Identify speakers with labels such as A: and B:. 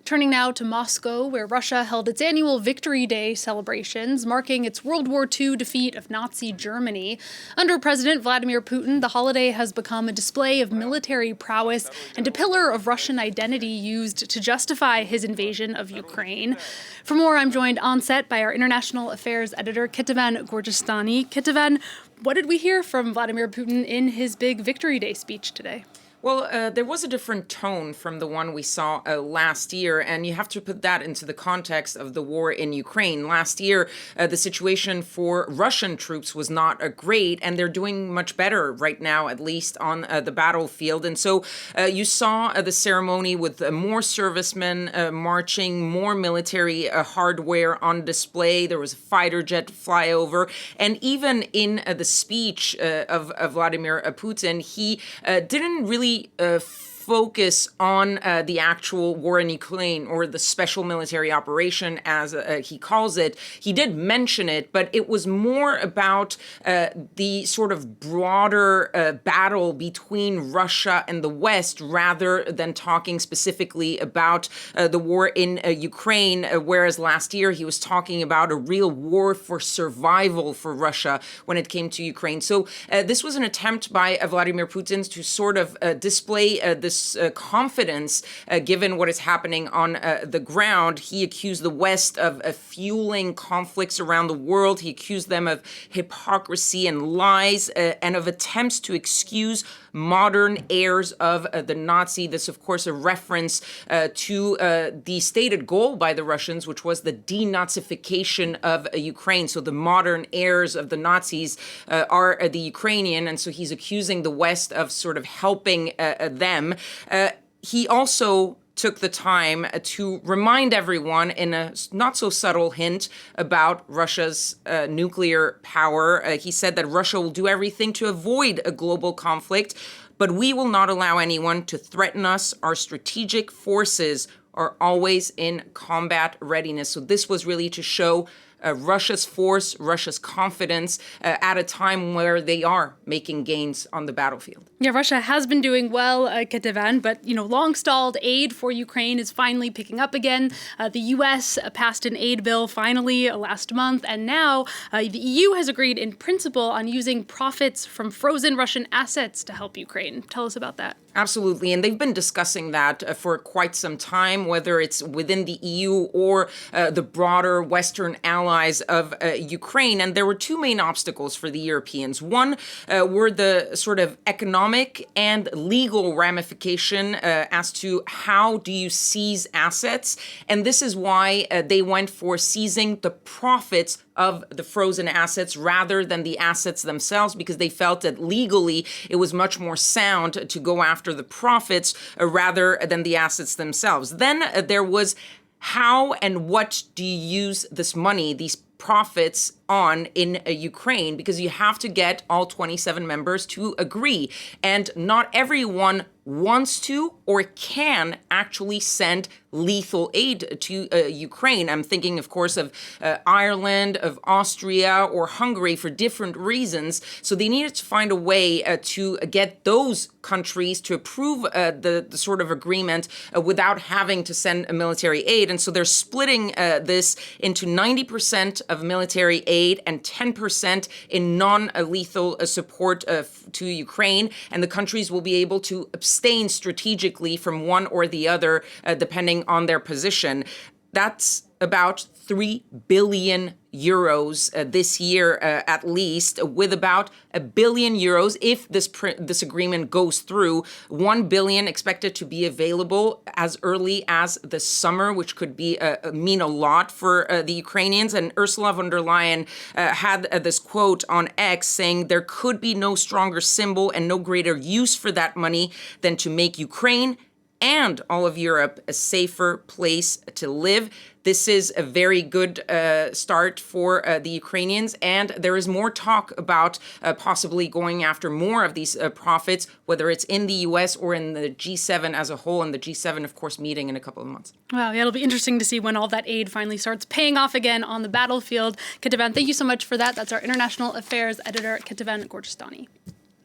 A: Turning now to Moscow, where Russia held its annual Victory Day celebrations, marking its World War II defeat of Nazi Germany. Under President Vladimir Putin, the holiday has become a display of military prowess and a pillar of Russian identity used to justify his invasion of Ukraine. For more, I'm joined on set by our international affairs editor, Kéthévane Gorjestani. Kéthévane, what did we hear from Vladimir Putin in his big Victory Day speech today?
B: Well, there was a different tone from the one we saw last year, and you have to put that into the context of the war in Ukraine. Last year, the situation for Russian troops was not great, and they're doing much better right now, at least on the battlefield. And so you saw the ceremony with more servicemen marching, more military hardware on display. There was a fighter jet flyover. And even in the speech of Vladimir Putin, he didn't really focus on the actual war in Ukraine or the special military operation, as he calls it. He did mention it, but it was more about the sort of broader battle between Russia and the West rather than talking specifically about the war in Ukraine, whereas last year he was talking about a real war for survival for Russia when it came to Ukraine. So this was an attempt by Vladimir Putin to sort of display this confidence given what is happening on the ground. He accused the West of fueling conflicts around the world. He accused them of hypocrisy and lies and of attempts to excuse modern heirs of the Nazi. This, of course, a reference to the stated goal by the Russians, which was the denazification of Ukraine. So the modern heirs of the Nazis are the Ukrainian, and so he's accusing the West of sort of helping them. He also took the time to remind everyone in a not so subtle hint about Russia's nuclear power. He said that Russia will do everything to avoid a global conflict, but we will not allow anyone to threaten us. Our strategic forces are always in combat readiness. So this was really to show Russia's force, Russia's confidence at a time where they are making gains on the battlefield.
A: Yeah, Russia has been doing well, Kéthévane, but, long-stalled aid for Ukraine is finally picking up again. The U.S. passed an aid bill finally last month, and now the EU has agreed in principle on using profits from frozen Russian assets to help Ukraine. Tell us about that.
B: Absolutely. And they've been discussing that for quite some time, whether it's within the EU or the broader Western allies of Ukraine. And there were two main obstacles for the Europeans. One were the sort of economic and legal ramification as to how do you seize assets. And this is why they went for seizing the profits of the frozen assets rather than the assets themselves, because they felt that legally it was much more sound to go after the profits rather than the assets themselves. Then there was how and what do you use this money, these profits, on in Ukraine, because you have to get all 27 members to agree. And not everyone wants to or can actually send lethal aid to Ukraine. I'm thinking, of course, of Ireland, of Austria, or Hungary for different reasons. So they needed to find a way to get those countries to approve the sort of agreement without having to send a military aid. And so they're splitting this into 90% of military aid and 10% in non-lethal support to Ukraine. And the countries will be able to abstain strategically from one or the other, depending on their position. That's about 3 billion euros this year, at least, with about €1 billion if this agreement goes through. 1 billion expected to be available as early as the summer, which could be mean a lot for the Ukrainians. And Ursula von der Leyen had this quote on X saying there could be no stronger symbol and no greater use for that money than to make Ukraine and all of Europe a safer place to live. This is a very good start for the Ukrainians, and there is more talk about possibly going after more of these profits, whether it's in the U.S. or in the G7 as a whole, and the G7, of course, meeting in a couple of months.
A: Wow, yeah, it'll be interesting to see when all that aid finally starts paying off again on the battlefield. Kéthévane, thank you so much for that. That's our international affairs editor, Kéthévane Gorjestani.